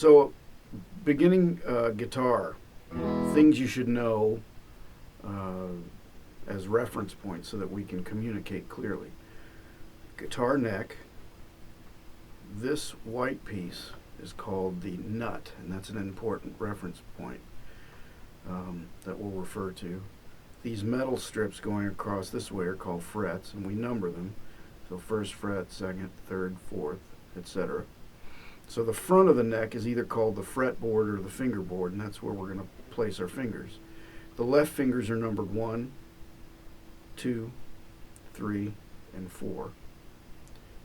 So, beginning guitar, things you should know uh, as reference points so that we can communicate clearly. Guitar neck, this white piece is called the nut, and that's an important reference point that we'll refer to. These metal strips going across this way are called frets, and we number them. So first fret, second, third, fourth, etc. So the front of the neck is either called the fretboard or the fingerboard, and that's where we're going to place our fingers. The left fingers are numbered 1, 2, 3, and 4.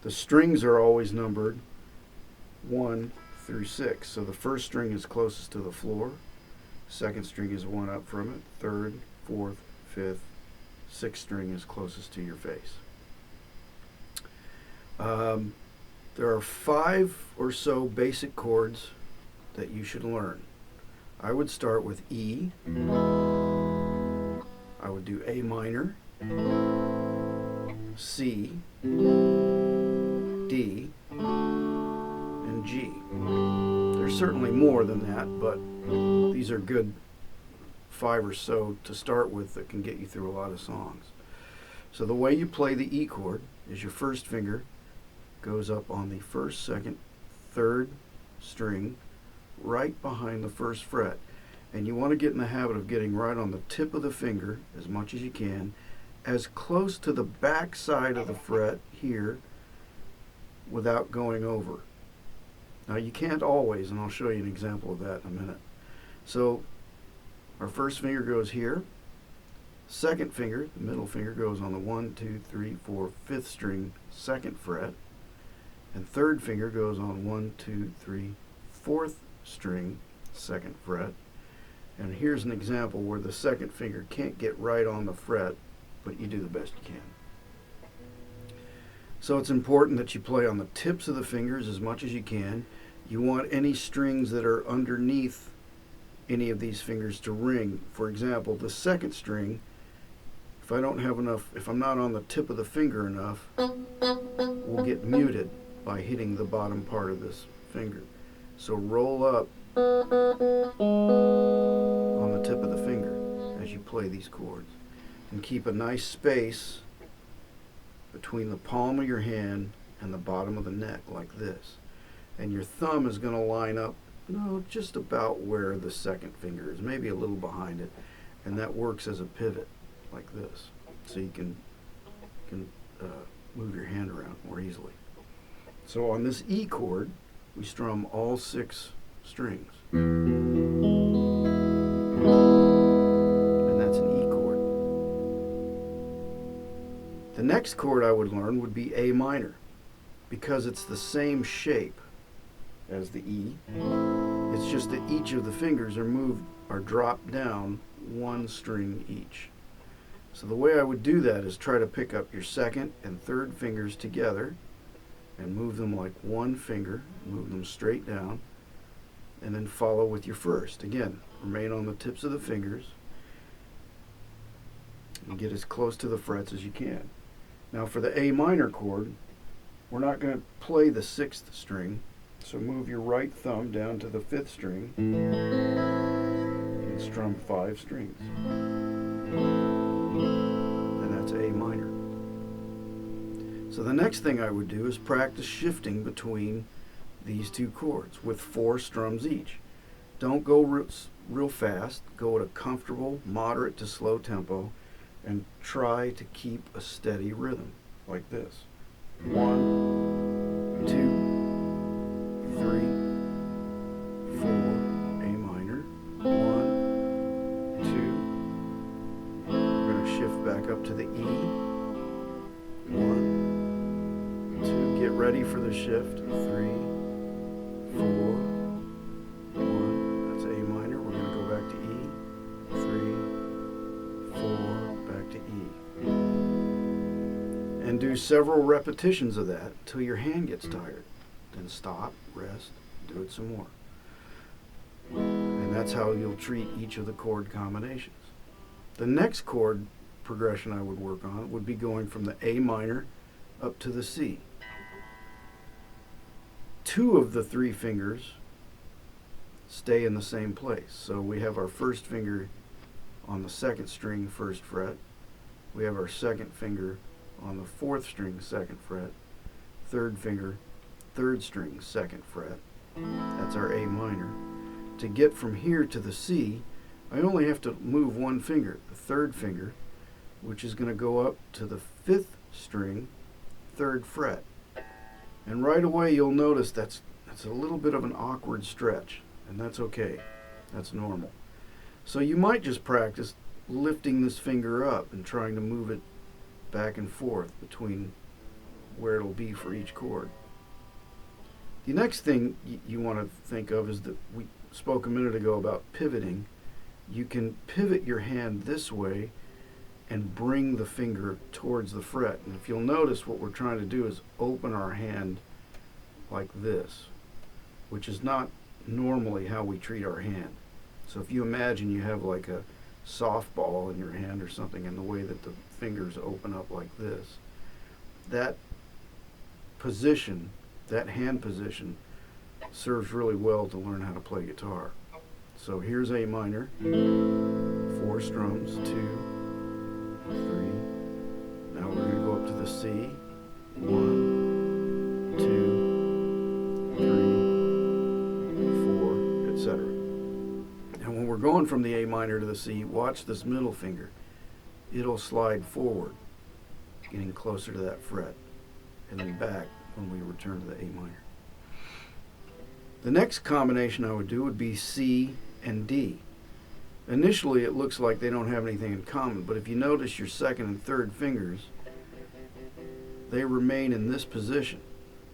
The strings are always numbered 1 through 6. So the first string is closest to the floor, second string is 1 up from it, third, fourth, fifth, sixth string is closest to your face. There are 5 or so basic chords that you should learn. I would start with E. I would do A minor, C, D, and G. There's certainly more than that, but these are good 5 or so to start with that can get you through a lot of songs. So the way you play the E chord is your first finger goes up on the first, second, third string right behind the first fret. And you want to get in the habit of getting right on the tip of the finger as much as you can, as close to the back side of the fret here without going over. Now you can't always, and I'll show you an example of that in a minute. So our first finger goes here. Second finger, the middle finger, goes on the 1, 2, 3, 4, 5th string, second fret. And third finger goes on 1, 2, 3, 4th string, second fret. And here's an example where the second finger can't get right on the fret, but you do the best you can. So it's important that you play on the tips of the fingers as much as you can. You want any strings that are underneath any of these fingers to ring. For example, the second string, if I don't have enough, if I'm not on the tip of the finger enough, will get muted by hitting the bottom part of this finger. So roll up on the tip of the finger as you play these chords, and keep a nice space between the palm of your hand and the bottom of the neck like this. And your thumb is going to line up just about where the second finger is, maybe a little behind it, and that works as a pivot like this, so you can move your hand around more easily. So on this E chord, we strum all 6 strings. And that's an E chord. The next chord I would learn would be A minor, because it's the same shape as the E. It's just that each of the fingers are dropped down 1 string each. So the way I would do that is try to pick up your second and third fingers together and move them like 1 finger, move them straight down, and then follow with your first. Again, remain on the tips of the fingers and get as close to the frets as you can. Now for the A minor chord, we're not going to play the 6th string, so move your right thumb down to the 5th string and strum 5 strings. And that's A minor. So the next thing I would do is practice shifting between these 2 chords with 4 strums each. Don't go real fast. Go at a comfortable, moderate to slow tempo, and try to keep a steady rhythm like this. 1, 2, 3, 4, A minor. 1, 2. We're going to shift back up to the E. 1, 2. Get ready for the shift. 3, 4, 1. That's A minor. We're going to go back to E. 3, 4, back to E. And do several repetitions of that until your hand gets tired. Then stop, rest, do it some more. And that's how you'll treat each of the chord combinations. The next chord progression I would work on would be going from the A minor up to the C. 2 of the 3 fingers stay in the same place. So we have our first finger on the second string, first fret. We have our second finger on the fourth string, second fret. Third finger, third string, second fret. That's our A minor. To get from here to the C, I only have to move one finger, the third finger, which is going to go up to the fifth string, third fret. And right away you'll notice that's a little bit of an awkward stretch, and that's okay. That's normal. So you might just practice lifting this finger up and trying to move it back and forth between where it'll be for each chord. The next thing you want to think of is that we spoke a minute ago about pivoting. You can pivot your hand this way and bring the finger towards the fret. And if you'll notice, what we're trying to do is open our hand like this, which is not normally how we treat our hand. So if you imagine you have like a softball in your hand or something, and the way that the fingers open up like this, that position, that hand position, serves really well to learn how to play guitar. So here's A minor, 4 strums, 2, 3. Now we're going to go up to the C, 1, 2, 3, 4, etc. And when we're going from the A minor to the C, watch this middle finger. It'll slide forward, getting closer to that fret, and then back when we return to the A minor. The next combination I would do would be C and D. Initially it looks like they don't have anything in common, but if you notice your second and third fingers, they remain in this position.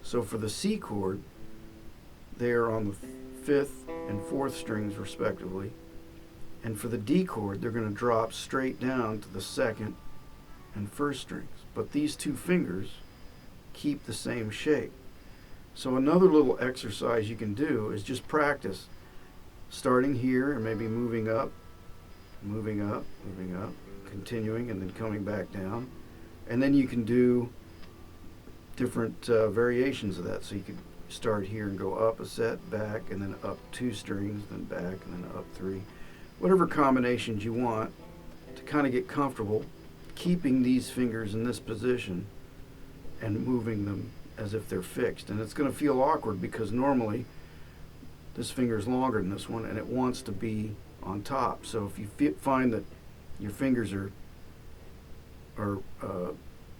So for the C chord, they are on the fifth and fourth strings respectively, and for the D chord they're going to drop straight down to the second and first strings. But these two fingers keep the same shape. So another little exercise you can do is just practice starting here and maybe moving up, continuing, and then coming back down. And then you can do different variations of that. So you could start here and go up a set, back, and then up 2 strings, then back, and then up 3. Whatever combinations you want to kind of get comfortable keeping these fingers in this position and moving them as if they're fixed. And it's going to feel awkward because normally this finger is longer than this one and it wants to be on top. So if you find that your fingers are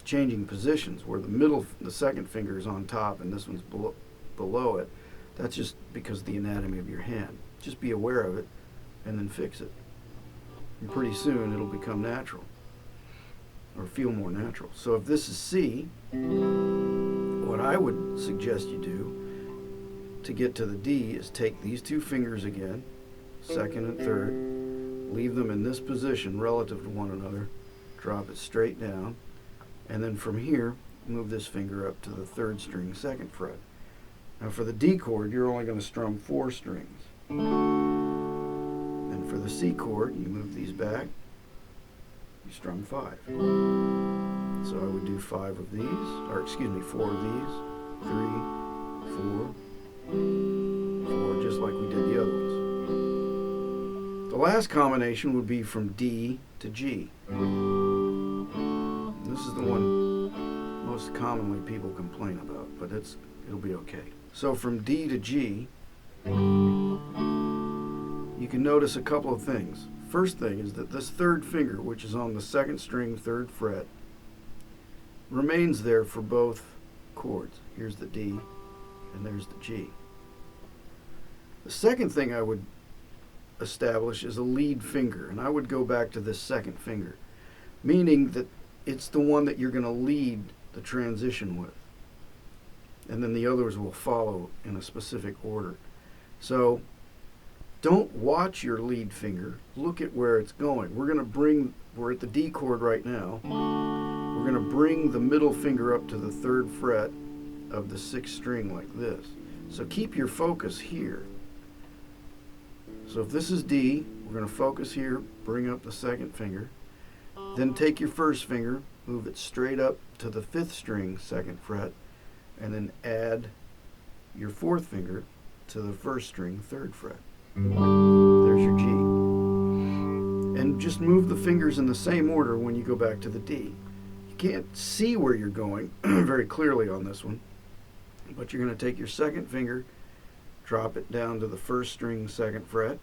changing positions where the second finger is on top and this one's below it, that's just because of the anatomy of your hand. Just be aware of it and then fix it. And pretty soon it'll become natural, or feel more natural. So if this is C, what I would suggest you do to get to the D is take these 2 fingers again, second and third, leave them in this position relative to one another, drop it straight down, and then from here, move this finger up to the third string, second fret. Now for the D chord, you're only going to strum 4 strings. And for the C chord, you move these back, you strum 5. So I would do 5 of these, or excuse me, 4 of these, 3, 4, just like we did the other ones. The last combination would be from D to G. This is the one most commonly people complain about, but it'll be okay. So from D to G, you can notice a couple of things. First thing is that this third finger, which is on the second string, third fret, remains there for both chords. Here's the D, and there's the G. The second thing I would establish is a lead finger, and I would go back to this second finger, meaning that it's the one that you're going to lead the transition with, and then the others will follow in a specific order. So don't watch your lead finger, look at where it's going. We're at the D chord right now. We're going to bring the middle finger up to the third fret of the 6th string like this. So keep your focus here. So if this is D, we're going to focus here, bring up the second finger, then take your first finger, move it straight up to the 5th string, 2nd fret, and then add your 4th finger to the 1st string, 3rd fret. There's your G. And just move the fingers in the same order when you go back to the D. You can't see where you're going very clearly on this one, but you're going to take your second finger, drop it down to the first string, second fret,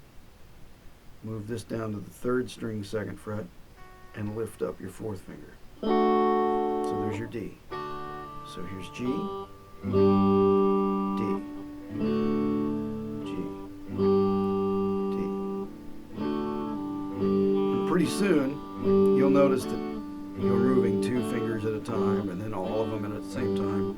move this down to the third string, second fret, and lift up your fourth finger. So there's your D. So here's G, D, G, D. And pretty soon, you'll notice that you're moving two fingers at a time and then all of them at the same time.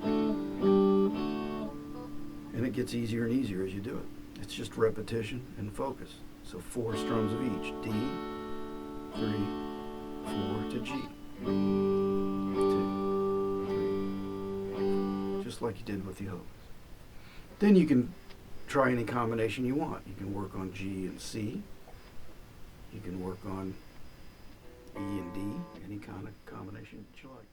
And it gets easier and easier as you do it. It's just repetition and focus. So 4 strums of each. D, 3, 4 to G. 2, 3, just like you did with the others. Then you can try any combination you want. You can work on G and C. You can work on E and D, any kind of combination that you like.